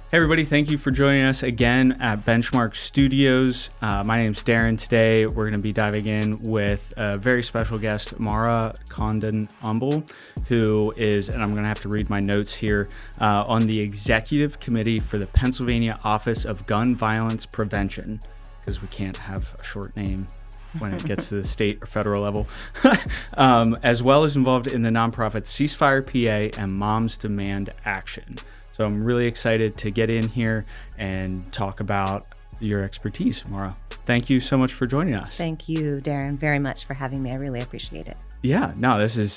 Hey everybody, thank you for joining us again at Benchmark Studios. My name's Darren. Today we're going to be diving in with a very special guest, Maura Condon-Umble, who is, and I'm going to have to read my notes here, on the Executive Committee for the Pennsylvania Office of Gun Violence Prevention, because we can't have a short name when it gets to the state or federal level, as well as involved in the nonprofit CeaseFirePA and Moms Demand Action. So I'm really excited to get in here and talk about your expertise, Maura. Thank you so much for joining us. Thank you, Darren, very much for having me. I really appreciate it. Yeah, no, this is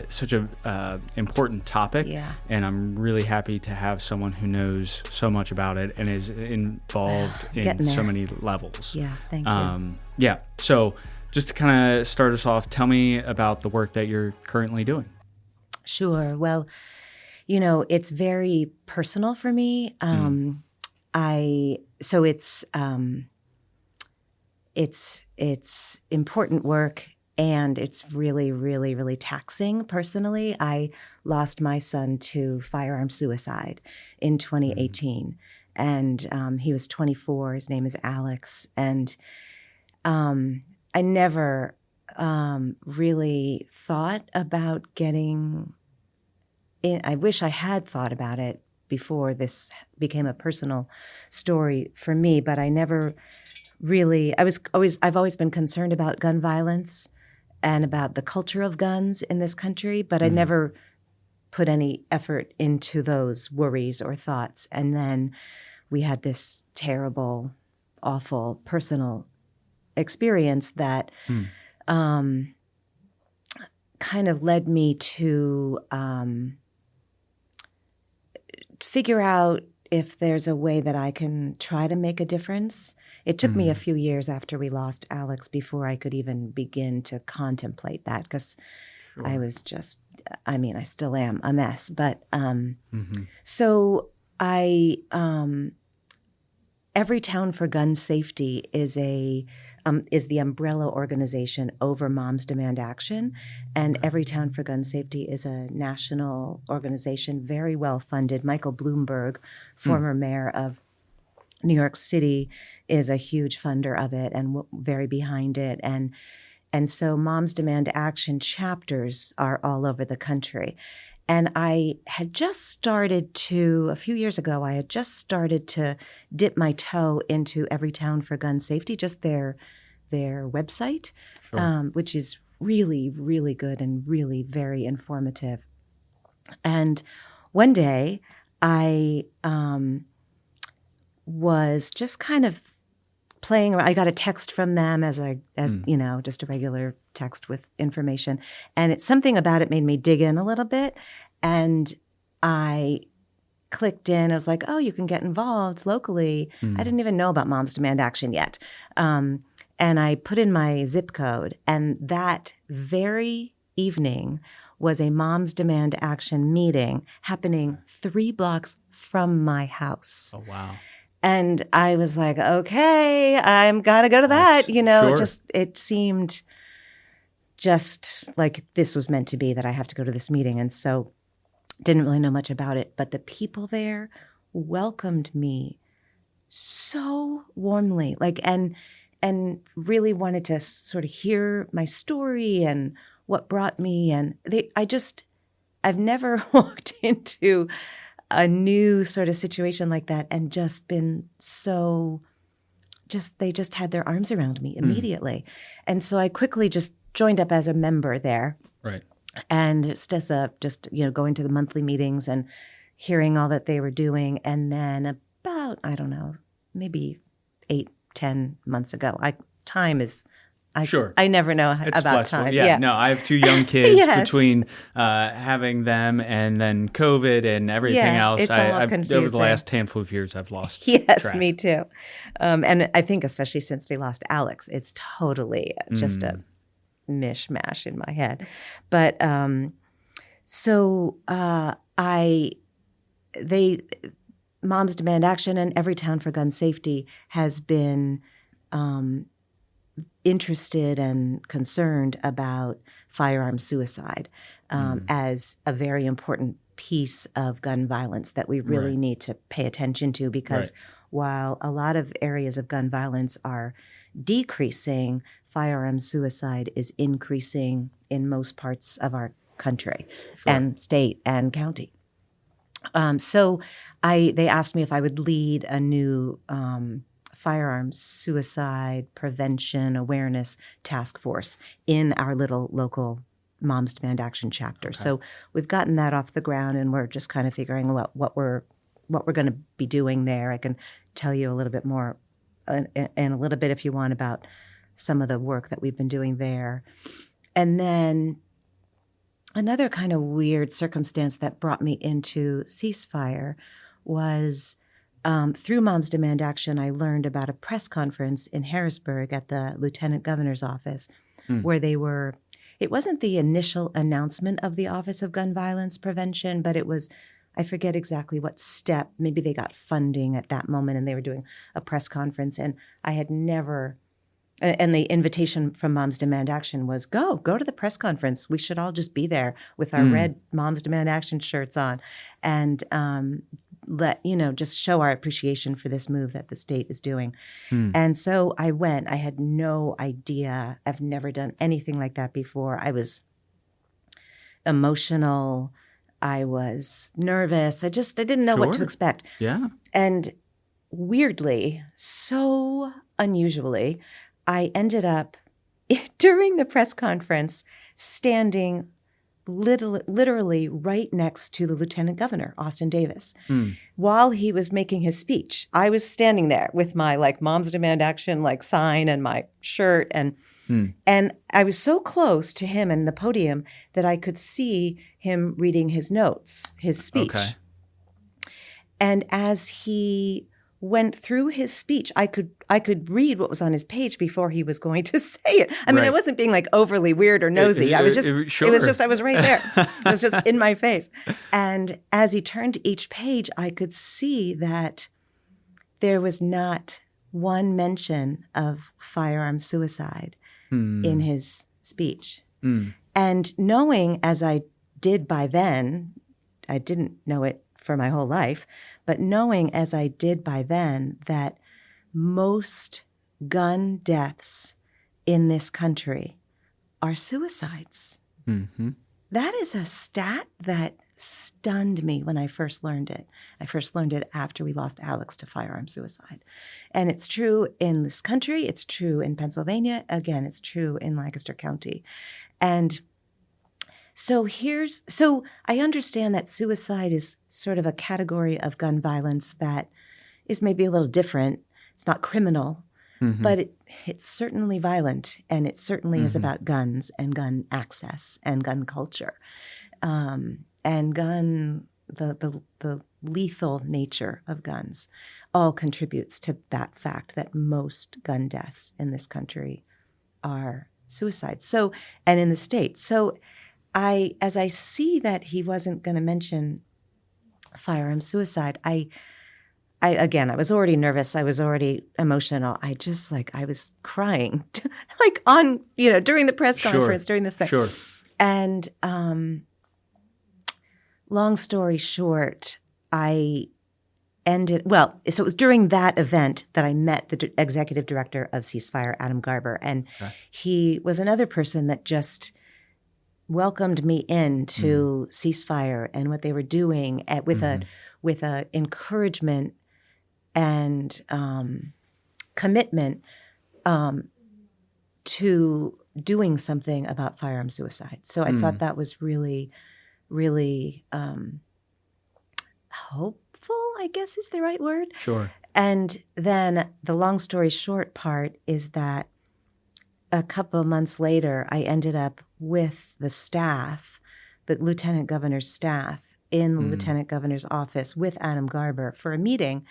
such a important topic, and I'm really happy to have someone who knows so much about it and is involved in so many levels. Yeah, thank you. Yeah, so just to kind of start us off, tell me about the work that you're currently doing. Sure. Well, you know, it's very personal for me. It's important work, and it's really, really, really taxing personally. I lost my son to firearm suicide in 2018, and he was 24. His name is Alex, and I never really thought about getting. I wish I had thought about it before this became a personal story for me, but I never really, I've always been concerned about gun violence and about the culture of guns in this country, but I never put any effort into those worries or thoughts. And then we had this terrible, awful personal experience that kind of led me to figure out if there's a way that I can try to make a difference. It took me a few years after we lost Alex before I could even begin to contemplate that, because I was just, I still am a mess. But so I, Every Town for Gun Safety is the umbrella organization over Moms Demand Action, and Every Town for Gun Safety is a national organization, very well funded. Michael Bloomberg, former mayor of New York City, is a huge funder of it and very behind it, and so Moms Demand Action chapters are all over the country. And I had just started to, a few years ago, I had just started to dip my toe into Every Town for Gun Safety, just their website, which is really, really good and really very informative. And one day I was just kind of playing around. I got a text from them as you know, just a regular text with information. And it's something about it made me dig in a little bit. And I clicked in. I was like, oh, you can get involved locally. I didn't even know about Moms Demand Action yet. And I put in my zip code. And that very evening was a Moms Demand Action meeting happening 3 blocks from my house. Oh, wow. And I was like, okay, I'm gotta go to that. You know, it seemed just like this was meant to be, that I have to go to this meeting. And so didn't really know much about it. But the people there welcomed me so warmly, and really wanted to sort of hear my story and what brought me. And I've never walked into a new sort of situation like that and just been they just had their arms around me immediately. And so I quickly just joined up as a member there. Right. And just going to the monthly meetings and hearing all that they were doing. And then about, I don't know, maybe 8-10 months ago, I never know it's about flexible. time. Yeah, no, I have 2 young kids. Between having them and then COVID and everything else. It's all confusing. Over the last handful of years, I've lost track. Me too. And I think especially since we lost Alex, it's totally just a mishmash in my head. But Moms Demand Action and Every Town for Gun Safety has been interested and concerned about firearm suicide as a very important piece of gun violence that we really Right. need to pay attention to, because while a lot of areas of gun violence are decreasing, firearm suicide is increasing in most parts of our country and state and county. So they asked me if I would lead a new firearms suicide prevention awareness task force in our little local Moms Demand Action chapter. Okay. So we've gotten that off the ground, and we're just kind of figuring out what we're going to be doing there. I can tell you a little bit more in a little bit if you want about some of the work that we've been doing there. And then another kind of weird circumstance that brought me into Ceasefire was through Moms Demand Action, I learned about a press conference in Harrisburg at the Lieutenant Governor's office where it wasn't the initial announcement of the Office of Gun Violence Prevention, but it was, I forget exactly what step, maybe they got funding at that moment and they were doing a press conference, and I had never... And the invitation from Moms Demand Action was, go to the press conference. We should all just be there with our red Moms Demand Action shirts on and just show our appreciation for this move that the state is doing. And so I went. I had no idea. I've never done anything like that before. I was emotional. I was nervous. I didn't know what to expect. Yeah. And weirdly, so unusually, I ended up, during the press conference, standing literally right next to the Lieutenant Governor, Austin Davis. While he was making his speech, I was standing there with my Moms Demand Action sign and my shirt. And I was so close to him and the podium that I could see him reading his notes, his speech. Okay. And as he went through his speech, I could read what was on his page before he was going to say it. I mean, I wasn't being overly weird or nosy. I was right there. It was just in my face. And as he turned to each page, I could see that there was not one mention of firearm suicide in his speech. And knowing, as I did by then, I didn't know it for my whole life, but knowing as I did by then that most gun deaths in this country are suicides. That is a stat that stunned me when I first learned it. I first learned it after we lost Alex to firearm suicide. And it's true in this country. It's true in Pennsylvania. Again, it's true in Lancaster County. And so I understand that suicide is sort of a category of gun violence that is maybe a little different. It's not criminal, but it's certainly violent, and it certainly is about guns and gun access and gun culture, and the lethal nature of guns all contributes to that fact that most gun deaths in this country are suicides. So, and in the state. So as I see that he wasn't going to mention firearm suicide, I was already nervous. I was already emotional. I was crying, during the press conference, during this thing. Sure. And long story short, so it was during that event that I met the executive director of CeaseFire, Adam Garber, and he was another person that just welcomed me into CeaseFire and what they were doing with a encouragement and commitment to doing something about firearm suicide. So I thought that was really, really hopeful, I guess is the right word. Sure. And then the long story short part is that a couple of months later, I ended up with the staff, the Lieutenant Governor's staff, in the Lieutenant Governor's office with Adam Garber for a meeting.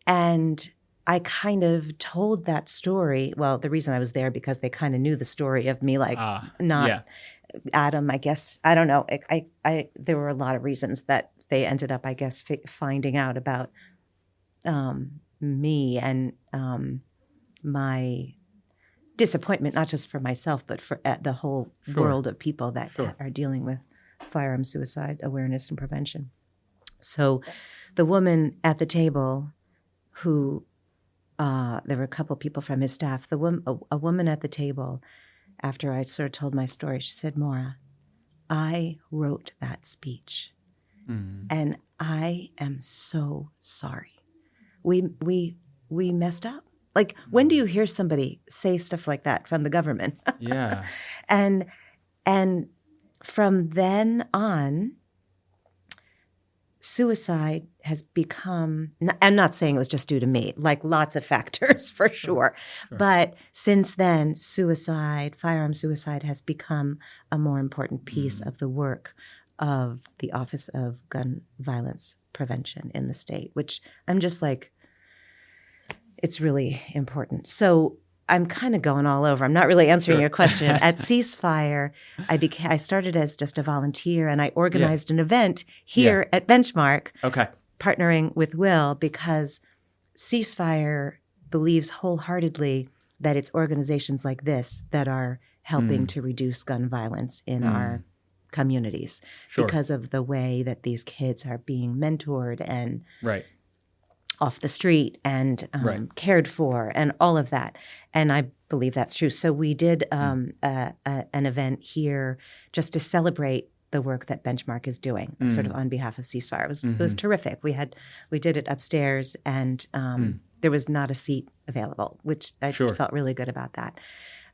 And I kind of told that story. Well, the reason I was there because they kind of knew the story of me, Adam, I guess. I don't know. There were a lot of reasons that they ended up, I guess, finding out about me and my disappointment, not just for myself, but for the whole world of people that are dealing with firearm suicide awareness and prevention. So the woman at the table who, there were a couple people from his staff, a woman at the table, after I sort of told my story, she said, Maura, I wrote that speech and I am so sorry. We messed up. Like, when do you hear somebody say stuff like that from the government? Yeah. And from then on, suicide has become, I'm not saying it was just due to me, like lots of factors for sure. But since then, firearm suicide has become a more important piece of the work of the Office of Gun Violence Prevention in the state, which I'm just like, it's really important. So I'm kind of going all over. I'm not really answering your question. At CeaseFire, I started as just a volunteer, and I organized an event here at Benchmark, partnering with Will, because CeaseFire believes wholeheartedly that it's organizations like this that are helping to reduce gun violence in our communities because of the way that these kids are being mentored and off the street and cared for and all of that. And I believe that's true. So we did an event here just to celebrate the work that Benchmark is doing, sort of on behalf of CeaseFire. It was terrific. We did it upstairs, and there was not a seat available, which I felt really good about that.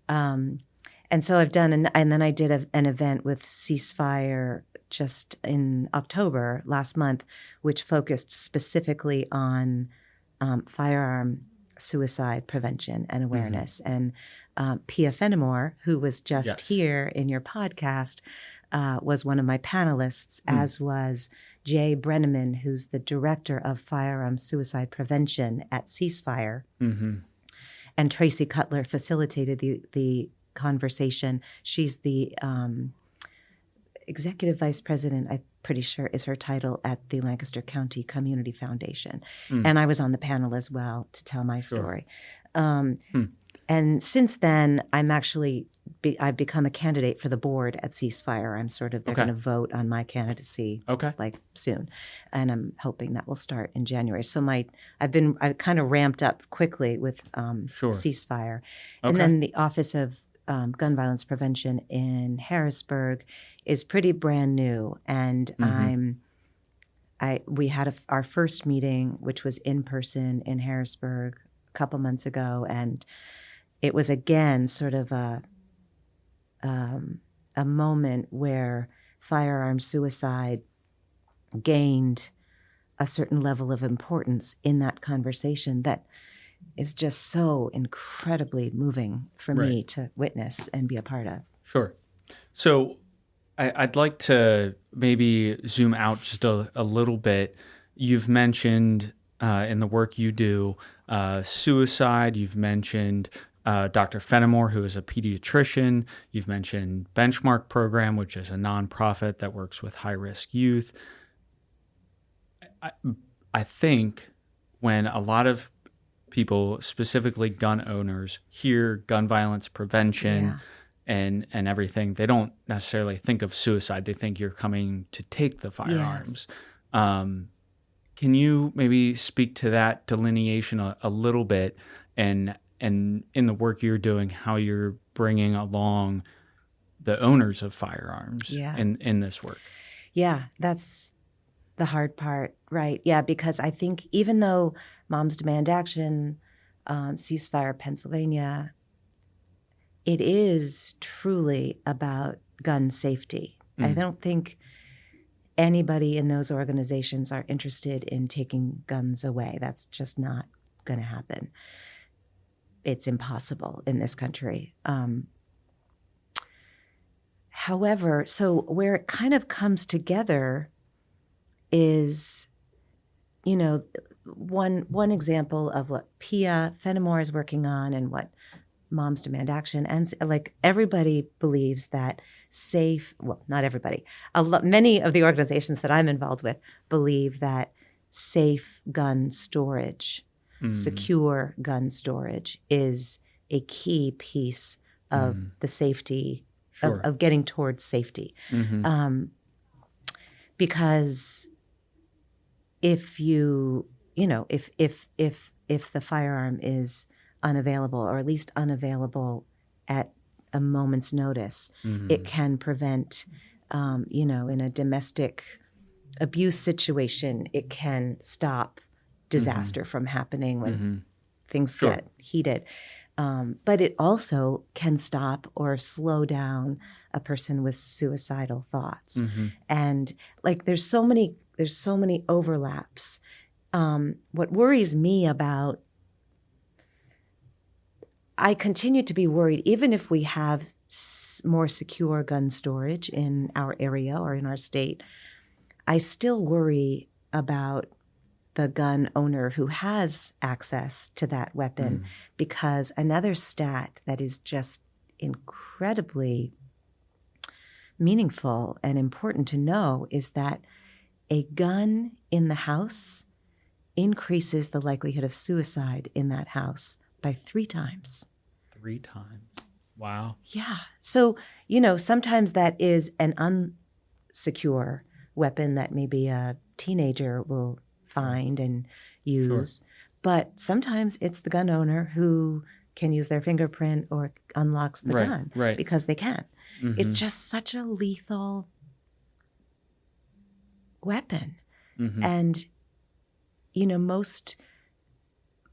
And so I've done, and then I did an event with CeaseFire just in October last month, which focused specifically on firearm suicide prevention and awareness. And Pia Fenimore, who was just here in your podcast, was one of my panelists, as was Jay Brenneman, who's the director of firearm suicide prevention at CeaseFire. And Tracy Cutler facilitated the conversation. She's the executive vice president, I'm pretty sure is her title, at the Lancaster County Community Foundation. And I was on the panel as well to tell my story. And since then, I've become a candidate for the board at CeaseFire. They're going to vote on my candidacy like soon. And I'm hoping that will start in January. So I kind of ramped up quickly with CeaseFire. And then the Office of Gun Violence Prevention in Harrisburg is pretty brand new. And we had our first meeting, which was in person in Harrisburg a couple months ago. And it was, again, sort of a moment where firearm suicide gained a certain level of importance in that conversation that is just so incredibly moving for me to witness and be a part of. Sure. So I'd like to maybe zoom out just a little bit. You've mentioned in the work you do suicide. You've mentioned Dr. Fenimore, who is a pediatrician. You've mentioned Benchmark Program, which is a nonprofit that works with high-risk youth. I think when a lot of people, specifically gun owners, hear gun violence prevention and everything, they don't necessarily think of suicide. They think you're coming to take the firearms. Can you maybe speak to that delineation a little bit, and in the work you're doing, how you're bringing along the owners of firearms in this work? Yeah, that's the hard part, right? Yeah, because I think even though Moms Demand Action, CeaseFire Pennsylvania, it is truly about gun safety. I don't think anybody in those organizations are interested in taking guns away. That's just not going to happen. It's impossible in this country. However, so where it kind of comes together is, one example of what Pia Fenimore is working on and what Moms Demand Action, and like everybody believes that not everybody, many of the organizations that I'm involved with believe that safe gun storage, secure gun storage is a key piece of the safety of getting towards safety. because if if the firearm is unavailable, or at least unavailable at a moment's notice, it can prevent, in a domestic abuse situation, it can stop disaster from happening when things get heated. But it also can stop or slow down a person with suicidal thoughts. And like, there's so many overlaps. What worries me about, I continue to be worried, even if we have more secure gun storage in our area or in our state, I still worry about the gun owner who has access to that weapon, because another stat that is just incredibly meaningful and important to know is that a gun in the house increases the likelihood of suicide in that house by 3 times. 3 times. Wow. Yeah. So, sometimes that is an unsecure weapon that maybe a teenager will find and use. But sometimes it's the gun owner who can use their fingerprint or unlocks the gun because they can. It's just such a lethal weapon. And,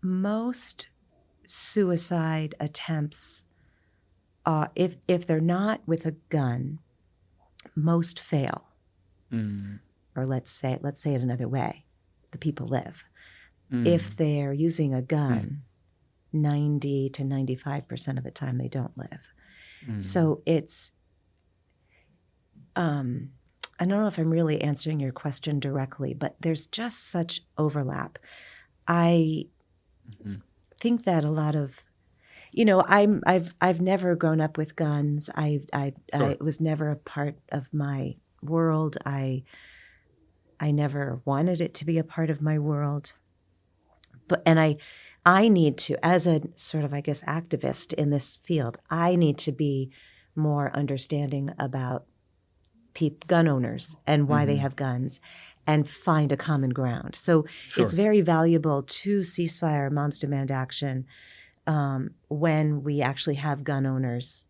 most suicide attempts are, if they're not with a gun, most fail. Or let's say it another way. The people live. If they're using a gun, 90 to 95% of the time they don't live. So it's, I don't know if I'm really answering your question directly, but there's just such overlap. I think that a lot of, I've never grown up with guns. I was never a part of my world. I never wanted it to be a part of my world. And I need to, as a sort of, I guess, activist in this field, I need to be more understanding about gun owners and why they have guns, and find a common ground. So it's very valuable to Ceasefire, Moms Demand Action, when we actually have gun owners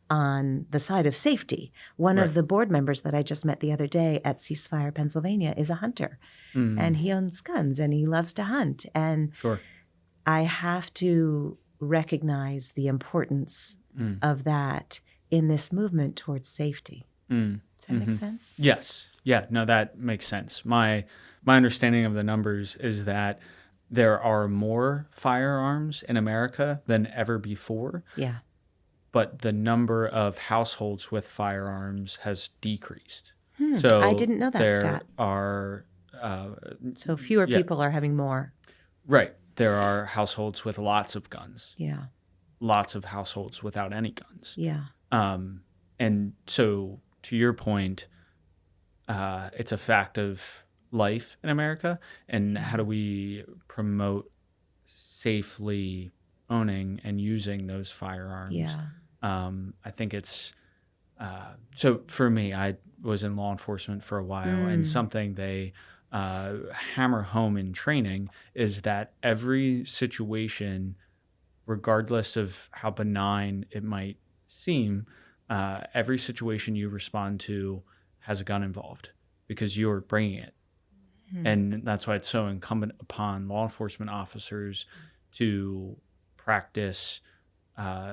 on the side of safety. One of the board members that I just met the other day at CeaseFire, Pennsylvania, is a hunter, and he owns guns and he loves to hunt. And I have to recognize the importance of that in this movement towards safety. Does that make sense? Yes. Yeah. No, that makes sense. My understanding of the numbers is that there are more firearms in America than ever before. Yeah. But the number of households with firearms has decreased. So I didn't know that there stat. Are so fewer people are having more. Right. There are households with lots of guns. Yeah. Lots of households without any guns. Yeah. And so, to your point, it's a fact of life in America. And how do we promote safely owning and using those firearms? Yeah. I think it's so for me, I was in law enforcement for a while, and something they hammer home in training is that every situation, regardless of how benign it might seem, every situation you respond to has a gun involved because you're bringing it. And that's why it's so incumbent upon law enforcement officers to practice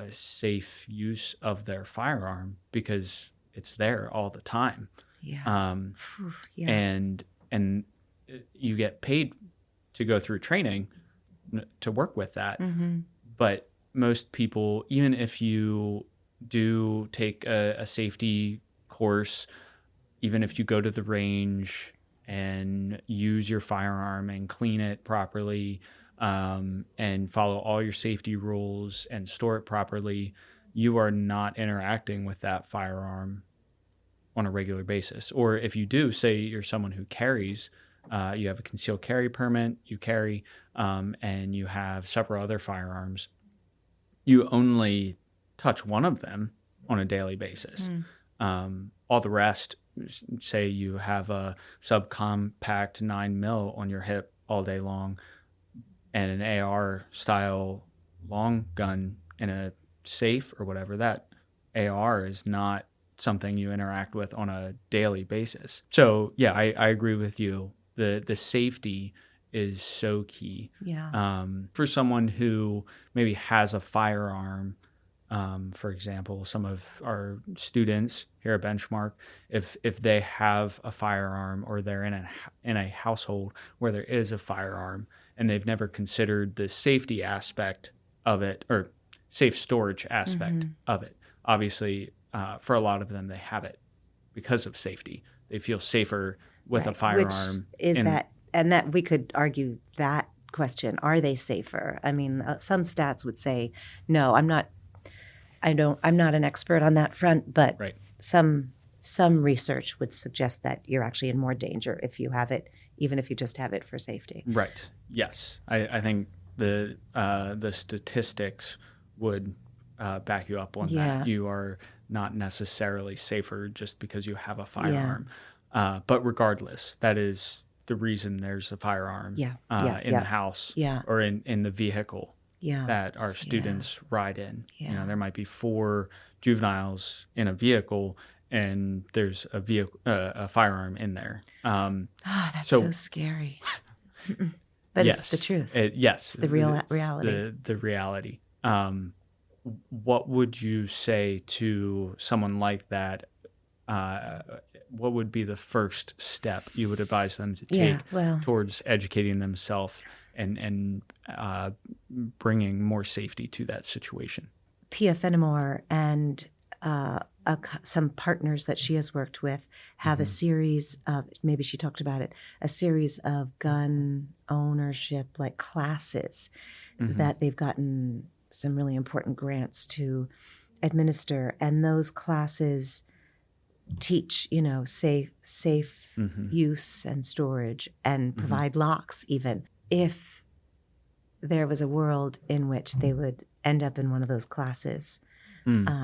safe use of their firearm, because it's there all the time. Yeah. And you get paid to go through training to work with that. But most people, even if you do take a safety course, even if you go to the range and use your firearm and clean it properly, and follow all your safety rules and store it properly, you are not interacting with that firearm on a regular basis. Or if you do, say you're someone who carries, you have a concealed carry permit, you carry, and you have several other firearms, you only touch one of them on a daily basis. All the rest say you have a subcompact 9mm on your hip all day long and an AR style long gun in a safe or whatever, that AR is not something you interact with on a daily basis. So yeah, I agree with you. The safety is so key. Yeah. For someone who maybe has a firearm, for example, some of our students here at Benchmark, if they have a firearm or they're in a household where there is a firearm and they've never considered the safety aspect of it or safe storage aspect of it. Obviously, for a lot of them, they have it because of safety. They feel safer with a firearm. Which is that we could argue that question: are they safer? I mean, some stats would say no. I'm not an expert on that front, but some research would suggest that you're actually in more danger if you have it, even if you just have it for safety. Right. Yes, I think the statistics would back you up on that. You are not necessarily safer just because you have a firearm. But regardless, that is the reason there's a firearm in the house or in the vehicle that our students ride in. You know, there might be 4 juveniles in a vehicle and there's a firearm in there. That's so scary. But it's the truth. It's the reality. The reality. What would you say to someone like that? What would be the first step you would advise them to take towards educating themselves and bringing more safety to that situation? Pia Fenimore and some partners that she has worked with have a series of, maybe she talked about it, a series of gun ownership like classes that they've gotten some really important grants to administer. And those classes teach, safe use and storage and provide locks even. If there was a world in which they would end up in one of those classes,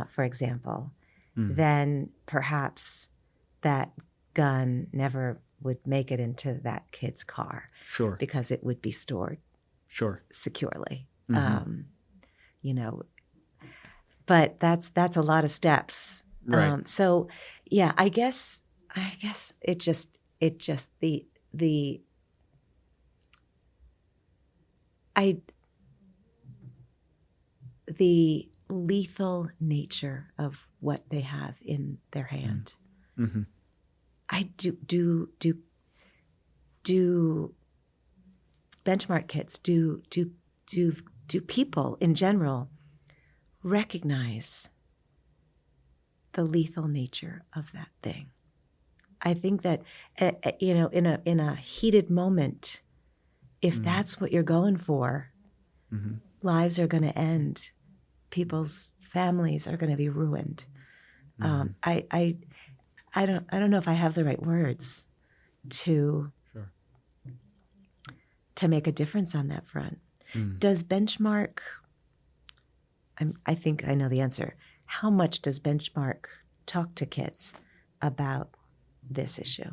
for example, then perhaps that gun never would make it into that kid's car. Sure. Because it would be stored securely. But that's a lot of steps. Right. So yeah, I guess it just the lethal nature of what they have in their hand. I do benchmark kits, do people in general recognize the lethal nature of that thing? I think that in a heated moment, if that's what you're going for, lives are going to end. People's families are going to be ruined. I don't know if I have the right words to make a difference on that front. Does Benchmark? I think I know the answer. How much does Benchmark talk to kids about this issue,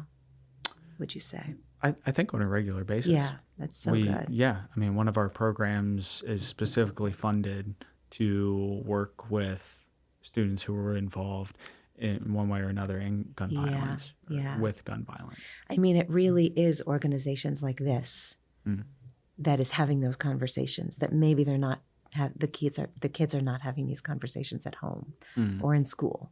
would you say? I think on a regular basis. Yeah, that's so good. Yeah, I mean, one of our programs is specifically funded to work with students who were involved in one way or another in gun violence, with gun violence. I mean, it really is organizations like this that is having those conversations that maybe they're not the kids are not having these conversations at home or in school.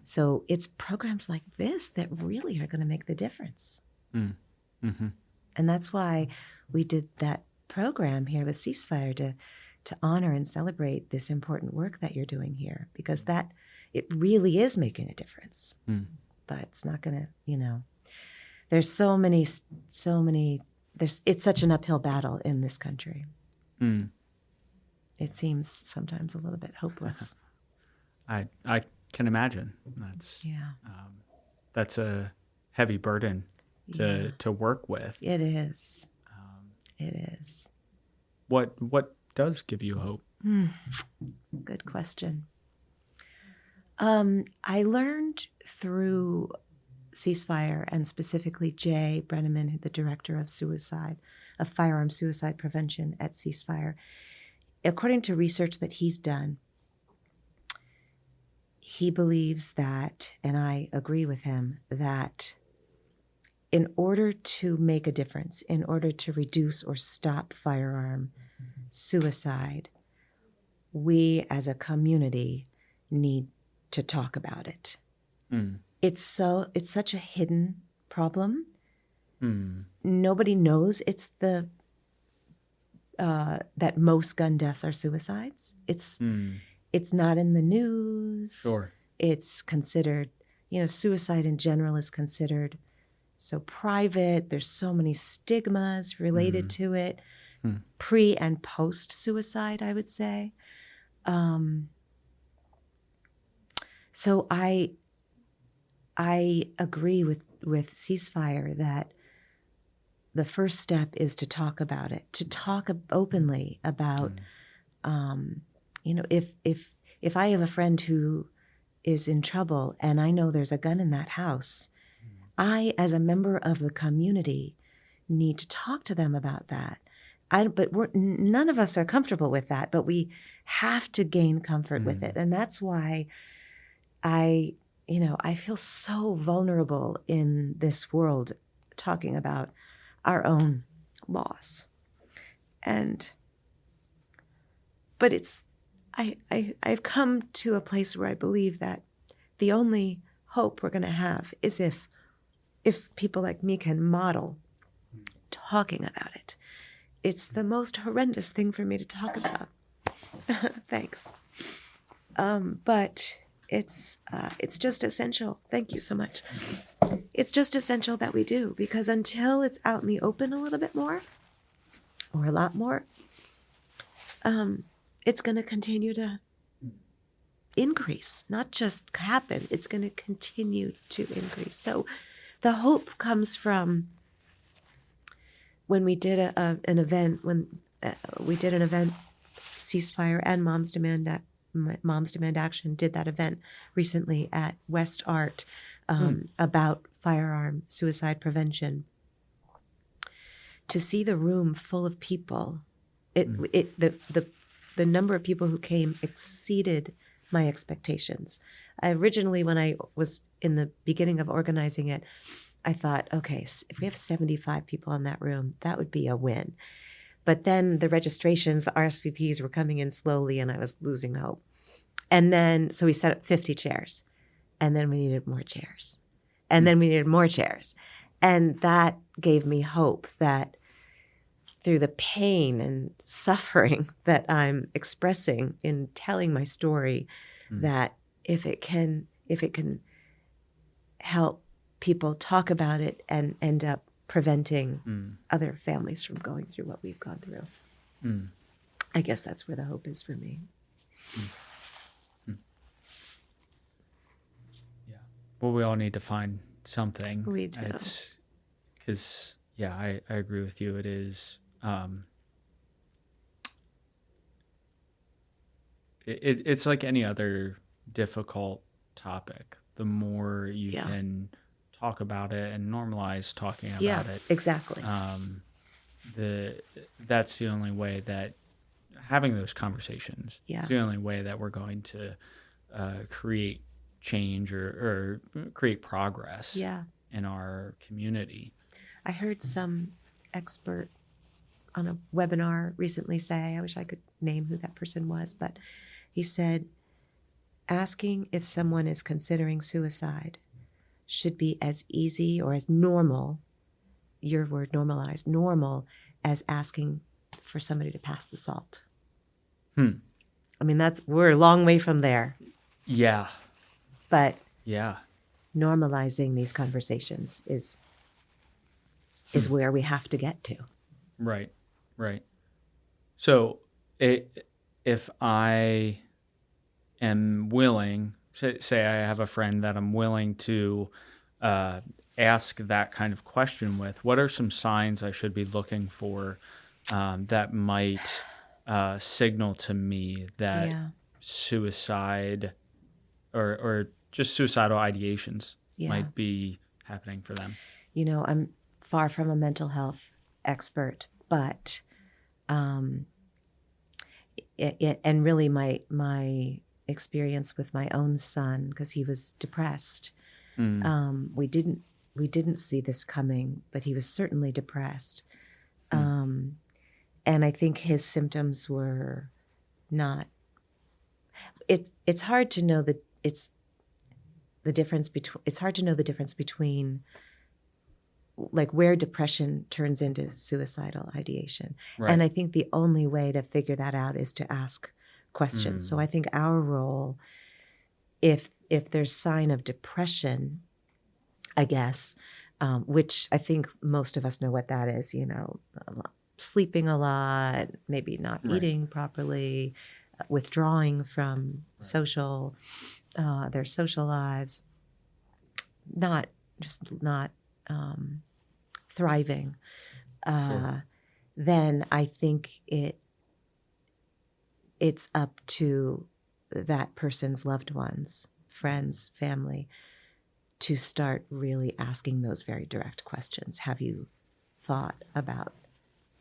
So it's programs like this that really are going to make the difference. And that's why we did that program here with CeaseFire to honor and celebrate this important work that you're doing here, because it really is making a difference. But it's not going to, there's so many, it's such an uphill battle in this country. It seems sometimes a little bit hopeless. I can imagine. That's a heavy burden to work with. It is. It is. What does give you hope? Good question. I learned through CeaseFire, and specifically Jay Brenneman, the director of firearm suicide prevention at CeaseFire, according to research that he's done, he believes that, and I agree with him, that in order to make a difference, in order to reduce or stop firearm suicide, we as a community need to talk about it. It's such a hidden problem. Nobody knows that most gun deaths are suicides. It's not in the news. Sure. It's considered, suicide in general is considered so private. There's so many stigmas related to it, pre and post suicide, I would say. So I agree with CeaseFire that the first step is to talk about it, to talk openly about, if I have a friend who is in trouble and I know there's a gun in that house, I, as a member of the community, need to talk to them about that. But none of us are comfortable with that, but we have to gain comfort with it. And that's why I feel so vulnerable in this world talking about our own loss. But I've come to a place where I believe that the only hope we're going to have is if people like me can model talking about it. It's the most horrendous thing for me to talk about. Thanks. But it's just essential. Thank you so much. It's just essential that we do, because until it's out in the open a little bit more, or a lot more, it's going to continue to increase, not just happen. It's going to continue to increase. So the hope comes from when we did an event, CeaseFire and Moms Demand Action did that event recently at West Art about firearm suicide prevention. To see the room full of people, the number of people who came exceeded my expectations. Originally, when I was in the beginning of organizing it, I thought, okay, if we have 75 people in that room, that would be a win. But then the registrations, the RSVPs were coming in slowly, and I was losing hope. And then, so we set up 50 chairs, and then we needed more chairs, and then we needed more chairs. And that gave me hope that through the pain and suffering that I'm expressing in telling my story, that if it can help people talk about it and end up preventing other families from going through what we've gone through. I guess that's where the hope is for me. Yeah. Well, we all need to find something. We do. Because, I agree with you. It is, it's like any other difficult topic. The more you can talk about it and normalize talking about it. Exactly. That's the only way that having those conversations is the only way that we're going to create change or create progress in our community. I heard some expert on a webinar recently say, I wish I could name who that person was, but he said, asking if someone is considering suicide should be as easy or as normal, your word normalized, normal, as asking for somebody to pass the salt. I mean, we're a long way from there. Yeah. But normalizing these conversations is where we have to get to. Right. So if I am willing, say I have a friend that I'm willing to ask that kind of question with, what are some signs I should be looking for that might signal to me that suicide or just suicidal ideations might be happening for them? I'm far from a mental health expert, but and really my experience with my own son, because he was depressed. We didn't see this coming, but he was certainly depressed. And I think his symptoms were not. It's hard to know that it's hard to know the difference between like where depression turns into suicidal ideation. Right. And I think the only way to figure that out is to ask questions. So I think our role, if there's sign of depression, I guess, which I think most of us know what that is, sleeping a lot, maybe not eating properly, withdrawing from their social lives, not thriving, then I think it's up to that person's loved ones, friends, family, to start really asking those very direct questions. Have you thought about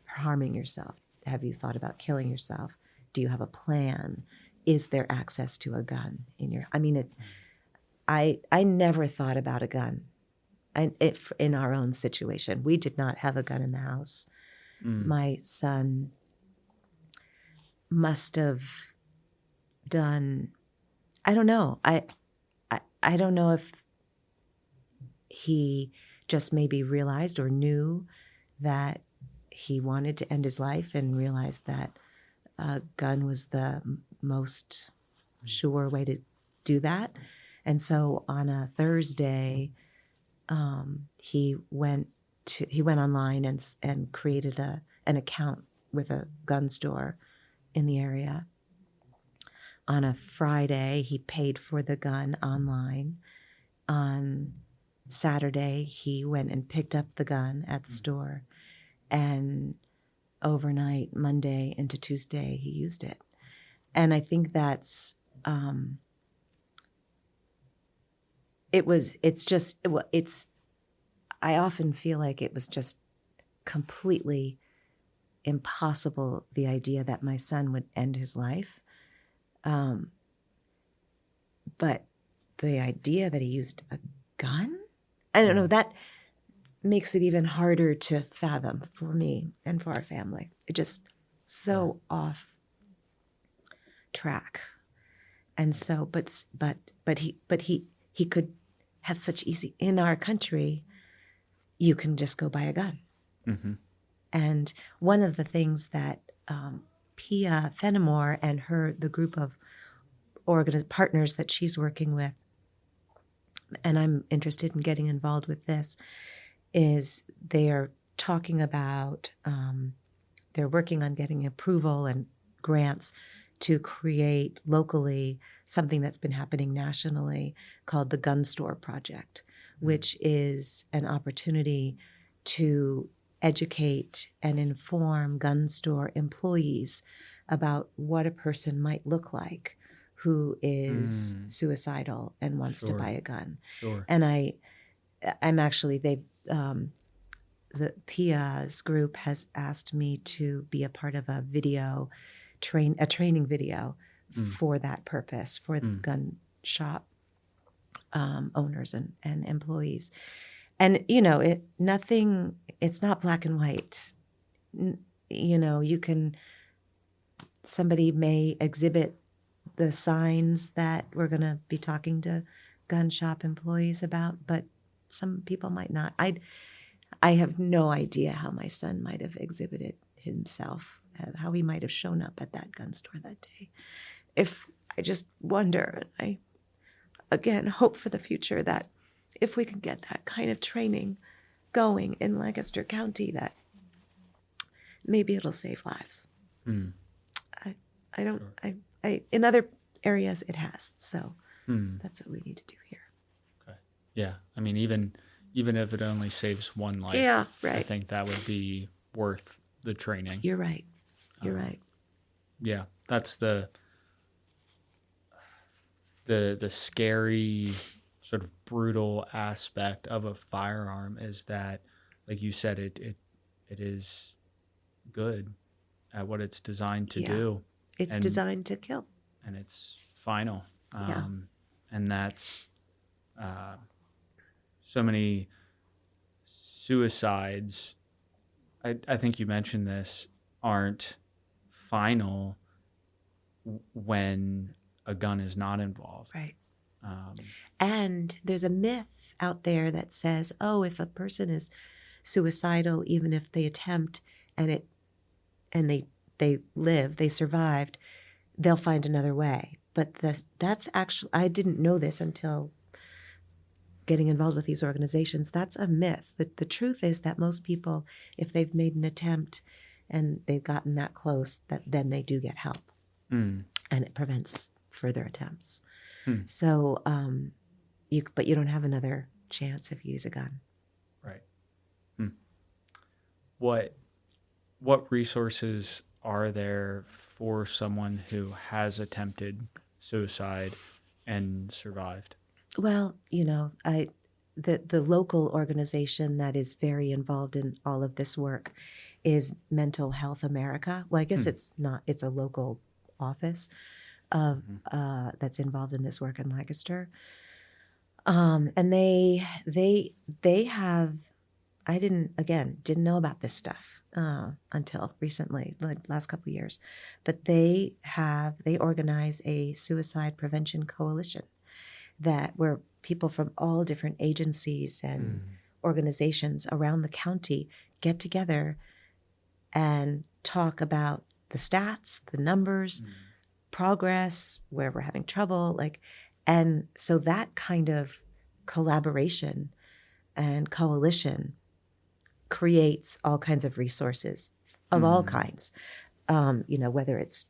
harming yourself? Have you thought about killing yourself? Do you have a plan? Is there access to a gun in your? I mean, I never thought about a gun. In our own situation, we did not have a gun in the house. My son must have done. I don't know. I don't know if he just maybe realized or knew that he wanted to end his life and realized that a gun was the most sure way to do that. And so on a Thursday, he went online and created an account with a gun store in the area. On a Friday, he paid for the gun online. On Saturday, he went and picked up the gun at the store, and overnight, Monday into Tuesday, he used it. And I think that's I often feel like it was just completely impossible, the idea that my son would end his life. But the idea that he used a gun, I don't know, that makes it even harder to fathom for me and for our family. It just so off track. And so, but he could have such easy, in our country, you can just go buy a gun. And one of the things that Pia Fenimore and the group of partners that she's working with, and I'm interested in getting involved with this, is they are talking about, they're working on getting approval and grants to create locally something that's been happening nationally called the Gun Store Project, which is an opportunity to educate and inform gun store employees about what a person might look like who is suicidal and wants to buy a gun. And I'm actually, the PIA's group has asked me to be a part of a training video for that purpose, for the gun shop owners and employees. And, it's not black and white. Somebody may exhibit the signs that we're going to be talking to gun shop employees about, but some people might not. I have no idea how my son might have exhibited himself, how he might have shown up at that gun store that day. I just wonder, I again hope for the future that if we can get that kind of training going in Lancaster County, that maybe it'll save lives. In other areas it has, so that's what we need to do here. Okay. Yeah, I mean, even if it only saves one life, I think that would be worth the training. You're right. Right. Yeah, that's the scary sort of brutal aspect of a firearm is that, like you said, it is good at what it's designed to Yeah. do. It's and designed to kill. and it's final. Yeah. And that's so many suicides. I think you mentioned this, aren't final when a gun is not involved. Right. Um, And there's a myth out there that says, oh, if a person is suicidal, even if they attempt and they live, they survived, they'll find another way. But that's actually, I didn't know this until getting involved with these organizations. That's a myth. The truth is that most people, if they've made an attempt and they've gotten that close, that then they do get help, and it prevents further attempts. So, but you don't have another chance if you use a gun. Right. What resources are there for someone who has attempted suicide and survived? Well, the local organization that is very involved in all of this work is Mental Health America. Well, I guess it's not. It's a local office of that's involved in this work in Lancaster. And they have. I didn't know about this stuff until recently, like last couple of years, but they organize a suicide prevention coalition where people from all different agencies and organizations around the county get together and talk about the stats, the numbers, progress, where we're having trouble, and so that kind of collaboration and coalition creates all kinds of resources of all kinds. Whether it's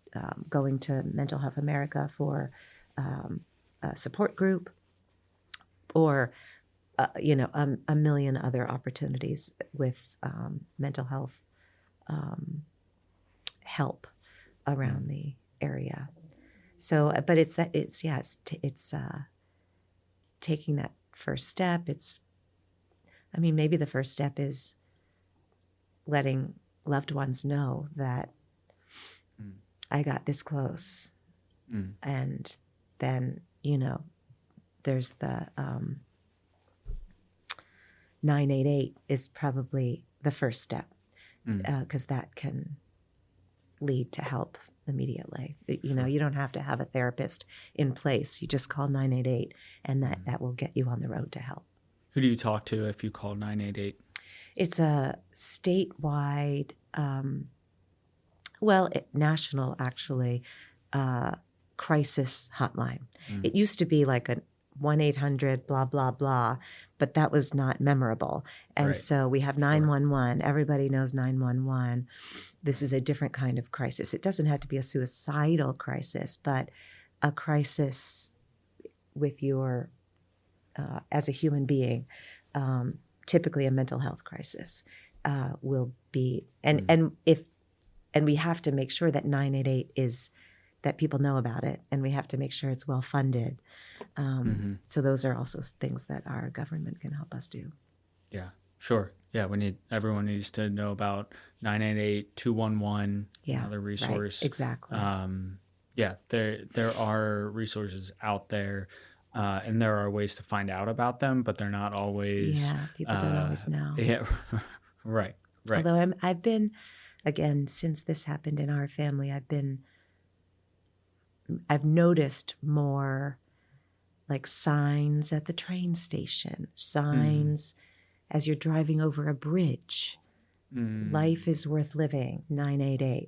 going to Mental Health America for a support group, or a million other opportunities with mental health help around the area. So, but it's taking that first step. Maybe the first step is letting loved ones know that I got this close, and then there's the 988 is probably the first step, because that can lead to help immediately. You don't have to have a therapist in place. You just call 988, and that will get you on the road to help. Who do you talk to if you call 988? It's a statewide, national actually, crisis hotline. It used to be like a 1-800 blah, blah, blah, but that was not memorable. And so we have 911. Everybody knows 911. This is a different kind of crisis. It doesn't have to be a suicidal crisis, but a crisis with your, as a human being, typically a mental health crisis will be, and we have to make sure that 988 is, that people know about it, and we have to make sure it's well funded. So those are also things that our government can help us do. Yeah, sure. Yeah, everyone needs to know about 988, 211, another resource. Right, exactly. There are resources out there, and there are ways to find out about them, but they're not always. Yeah, people don't always know. Yeah, right. Although I've been, again, since this happened in our family, I've noticed more like signs at the train station, signs as you're driving over a bridge. Life is worth living, 988.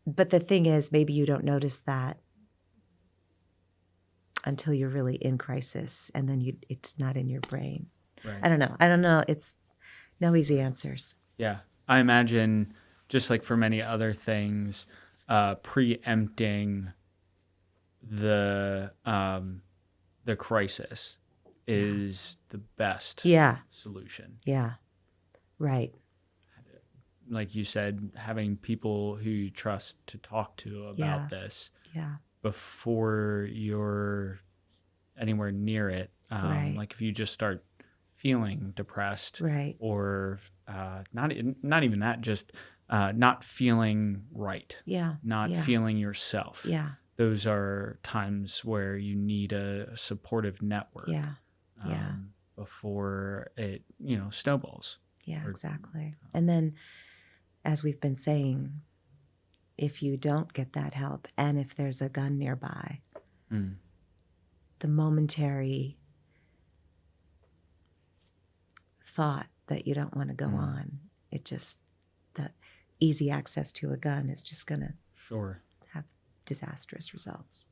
But the thing is, maybe you don't notice that until you're really in crisis, and then it's not in your brain. Right. I don't know. It's no easy answers. Yeah. I imagine, just like for many other things, preempting the crisis is the best solution. Yeah, right. Like you said, having people who you trust to talk to about this before you're anywhere near it. Right. Like if you just start feeling depressed, Right. or not even that, just not feeling right, Yeah. not Yeah. feeling yourself. Yeah. Those are times where you need a supportive network. Yeah. Yeah. Before it, snowballs. Yeah, Or- exactly. And then, as we've been saying, if you don't get that help, and if there's a gun nearby, the momentary thought that you don't want to go on, the easy access to a gun is just going to Sure. have disastrous results.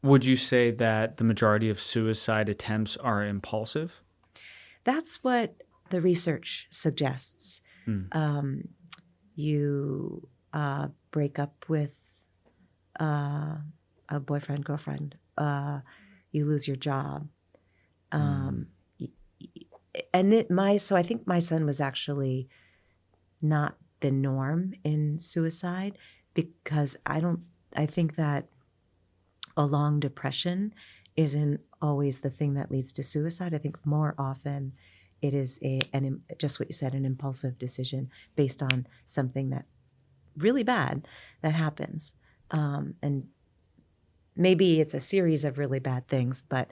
Would you say that the majority of suicide attempts are impulsive? That's what the research suggests. You break up with a boyfriend, girlfriend, you lose your job. So I think my son was actually not the norm in suicide, because I think that a long depression isn't always the thing that leads to suicide. I think more often it is just what you said, an impulsive decision based on something that really bad that happens. And maybe it's a series of really bad things, but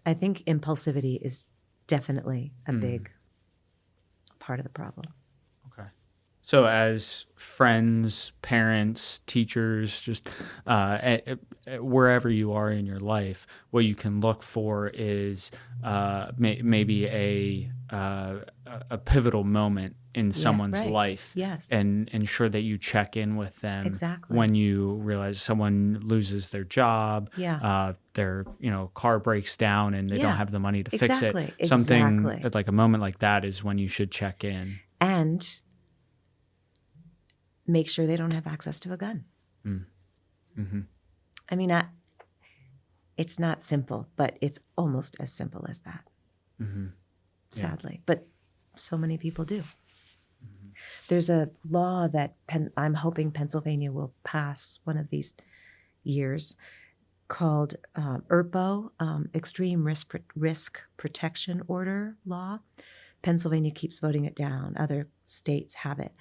I think impulsivity is definitely a big part of the problem. Okay. So as friends, parents, teachers, just wherever you are in your life, what you can look for is maybe a pivotal moment in someone's life. Yes. And ensure that you check in with them. Exactly. When you realize someone loses their job, their car breaks down and they don't have the money to fix it. Something like a moment like that is when you should check in. And make sure they don't have access to a gun. I mean, it's not simple, but it's almost as simple as that, sadly. But so many people do. There's a law that I'm hoping Pennsylvania will pass one of these years called ERPO, Extreme Risk Protection Order Law. Pennsylvania keeps voting it down. Other states have it.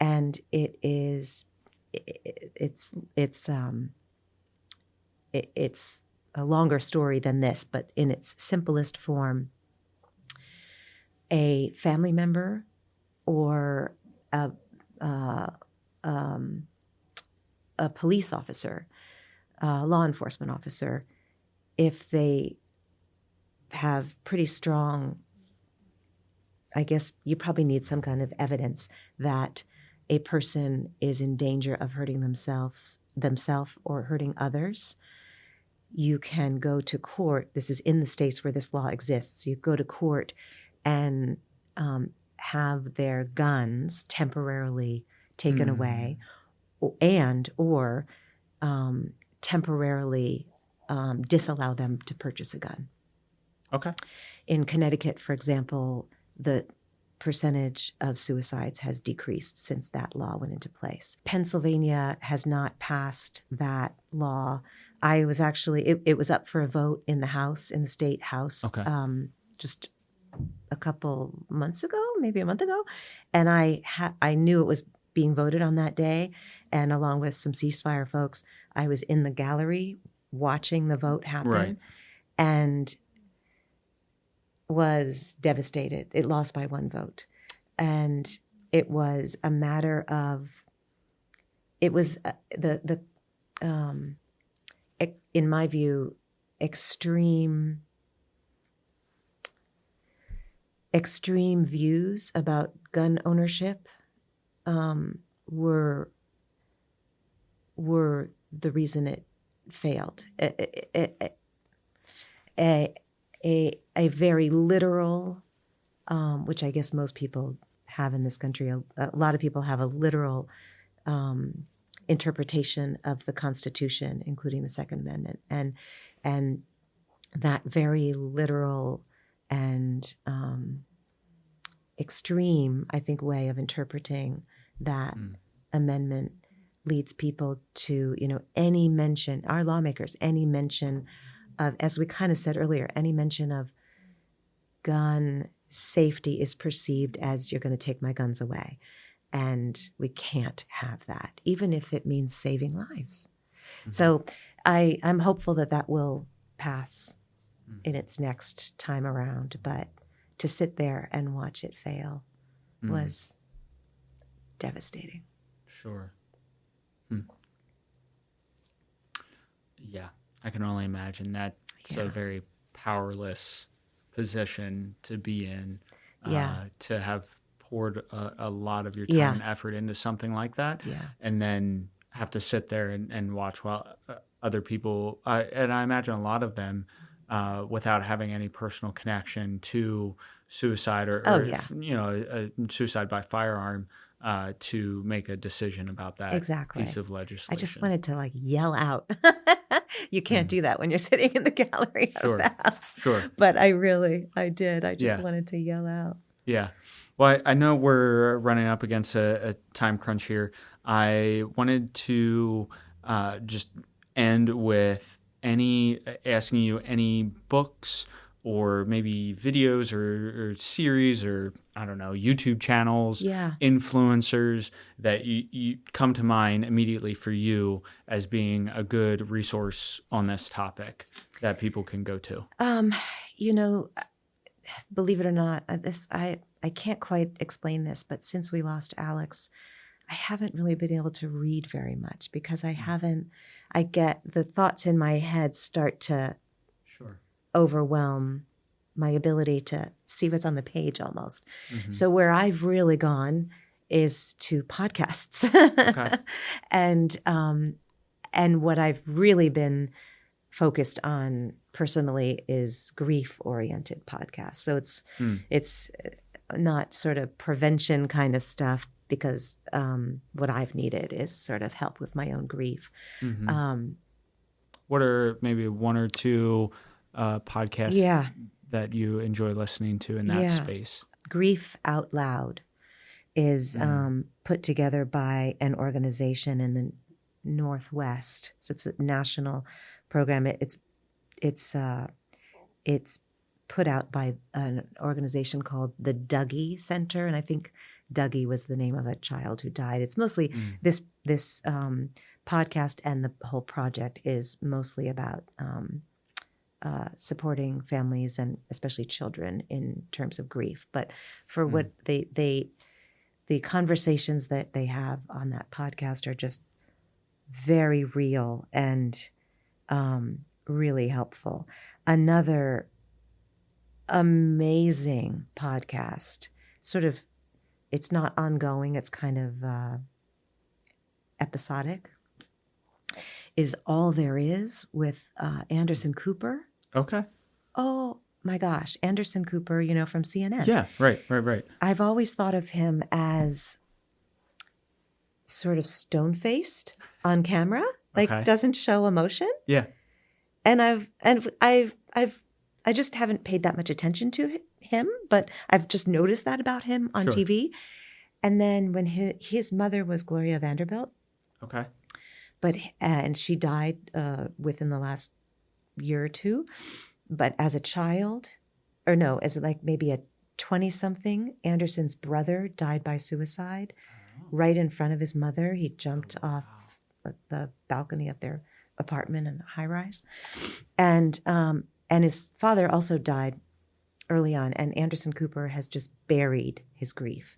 And it's a longer story than this, but in its simplest form, a family member or a police officer, a law enforcement officer, if they have pretty strong, I guess you probably need some kind of evidence that a person is in danger of hurting themselves or hurting others, you can go to court. This is in the states where this law exists. You go to court and have their guns temporarily taken away, or temporarily disallow them to purchase a gun. Okay. In Connecticut, for example, the percentage of suicides has decreased since that law went into place. Pennsylvania has not passed that law. I was actually, it was up for a vote in the state house, just a couple months ago, maybe a month ago. And I knew it was being voted on that day. And along with some CeaseFire folks, I was in the gallery watching the vote happen and was devastated. It lost by one vote. And it was a matter of, it was in my view, extreme views about gun ownership were the reason it failed. A very literal, which I guess most people have in this country, a lot of people have a literal interpretation of the Constitution, including the Second Amendment, and that very literal and extreme, I think, way of interpreting that amendment leads people to, any mention, our lawmakers, any mention as we kind of said earlier, any mention of gun safety is perceived as you're going to take my guns away. And we can't have that, even if it means saving lives. Mm-hmm. So I'm hopeful that will pass in its next time around. But to sit there and watch it fail was devastating. Sure. Yeah, I can only imagine that it's a very powerless position to be in, to have poured a lot of your time and effort into something like that, and then have to sit there and watch while other people, and I imagine a lot of them, without having any personal connection to suicide or suicide by firearm, to make a decision about that piece of legislation. I just wanted to yell out. You can't do that when you're sitting in the gallery of the house. Sure. But I did. I just wanted to yell out. Yeah. Well, I know we're running up against a time crunch here. I wanted to just end with asking you any books or maybe videos or series or, I don't know, YouTube channels, influencers that you come to mind immediately for you as being a good resource on this topic that people can go to. Believe it or not, I can't quite explain this, but since we lost Alex, I haven't really been able to read very much because I get the thoughts in my head start to overwhelm my ability to see what's on the page almost. Mm-hmm. So where I've really gone is to podcasts. Okay. And what I've really been focused on personally is grief-oriented podcasts. So it's not sort of prevention kind of stuff because what I've needed is sort of help with my own grief. Mm-hmm. What are maybe one or two podcasts that you enjoy listening to in that space? Grief Out Loud is put together by an organization in the Northwest. So it's a national program. It's put out by an organization called the Dougie Center, and I think Dougie was the name of a child who died. It's mostly this podcast, and the whole project is mostly about supporting families and especially children in terms of grief. But for what the conversations that they have on that podcast are just very real and really helpful. Another amazing podcast, sort of, it's not ongoing, it's kind of episodic, is All There Is with Anderson Cooper. Okay. Oh my gosh, Anderson Cooper, from CNN. Yeah, right. I've always thought of him as sort of stone-faced on camera, doesn't show emotion. Yeah. And I just haven't paid that much attention to him, but I've just noticed that about him on TV. And then when his mother was Gloria Vanderbilt. Okay. And she died within the last year or two. But as a child, as maybe a 20-something, Anderson's brother died by suicide right in front of his mother. He jumped off the balcony of their apartment in a high-rise. And his father also died early on, and Anderson Cooper has just buried his grief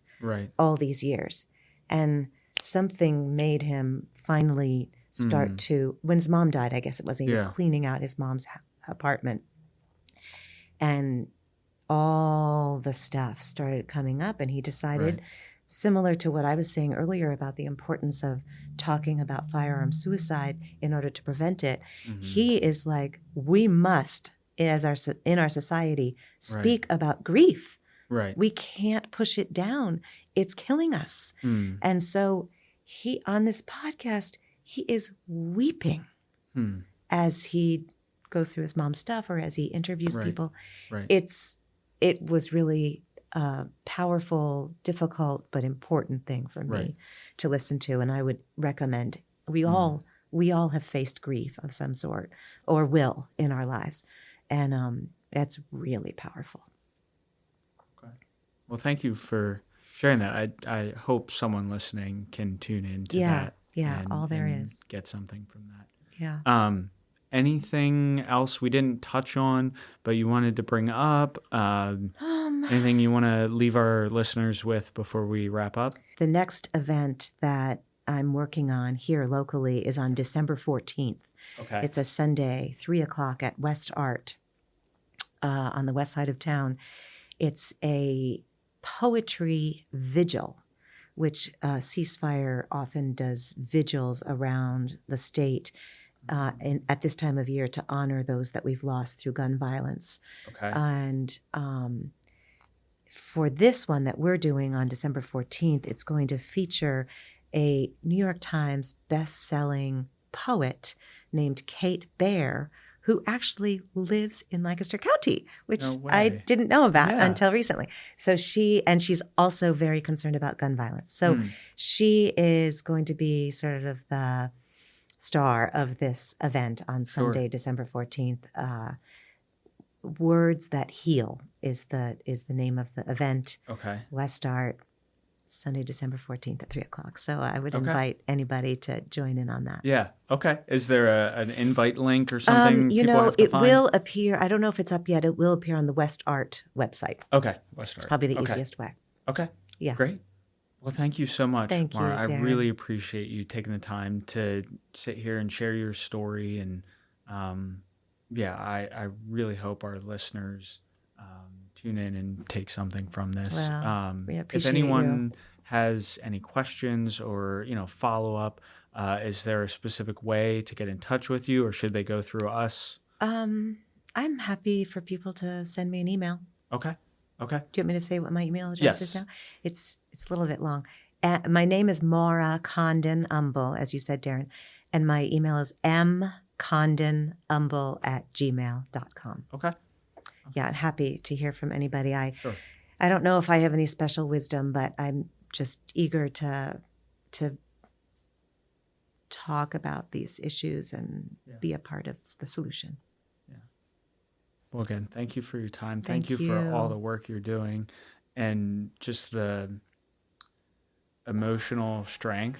all these years. And something made him finally start to, when his mom died, I guess it was, he was cleaning out his mom's apartment. And all the stuff started coming up, and he decided, similar to what I was saying earlier about the importance of talking about firearm suicide in order to prevent it, he is like, we must, in our society, speak about grief. Right. We can't push it down. It's killing us. And so he, on this podcast, he is weeping as he goes through his mom's stuff or as he interviews people. Right. It was really a powerful, difficult, but important thing for me to listen to. And I would recommend we all we all have faced grief of some sort or will in our lives. And that's really powerful. Okay. Well, thank you for sharing that. I hope someone listening can tune into that. Yeah, all there is. Get something from that. Yeah. Anything else we didn't touch on, but you wanted to bring up? Anything you want to leave our listeners with before we wrap up? The next event that I'm working on here locally is on December 14th. Okay. It's a Sunday, 3:00 at West Art on the west side of town. It's a poetry vigil, which Ceasefire often does vigils around the state at this time of year to honor those that we've lost through gun violence. Okay. And for this one that we're doing on December 14th, it's going to feature a New York Times best-selling poet named Kate Baer, who actually lives in Lancaster County, which I didn't know about until recently. So she's also very concerned about gun violence. So she is going to be sort of the star of this event on Sunday, December 14th. Words That Heal is the name of the event. Okay. West Art, Sunday, December 14th at 3:00. So I would invite anybody to join in on that. Yeah. Okay. Is there an invite link or something You people know, have to it find? will appear. I don't know if it's up yet. It will appear on the West Art website. Okay. West Art. It's probably the easiest way. Okay. Yeah. Great. Well, thank you so much, Thank you, Maura. Darren. I really appreciate you taking the time to sit here and share your story. And I really hope our listeners tune in and take something from this. Well, we if appreciate anyone has any questions or follow up, is there a specific way to get in touch with you, or should they go through us? I'm happy for people to send me an email. Okay. Do you want me to say what my email address is Yes. now? It's a little bit long. My name is Maura Condon-Umble, as you said, Darren, and my email is mcondonumble@gmail.com. Okay. Yeah, I'm happy to hear from anybody. Sure. I don't know if I have any special wisdom, but I'm just eager to talk about these issues and be a part of the solution. Well, again, thank you for your time. Thank Thank you for you. all the work you're doing and just the emotional strength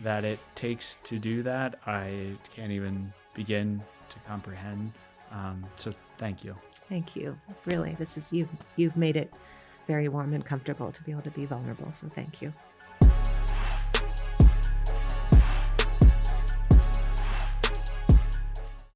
that it takes to do that. I can't even begin to comprehend. So thank you. Thank you. Really, you've made it very warm and comfortable to be able to be vulnerable. So thank you.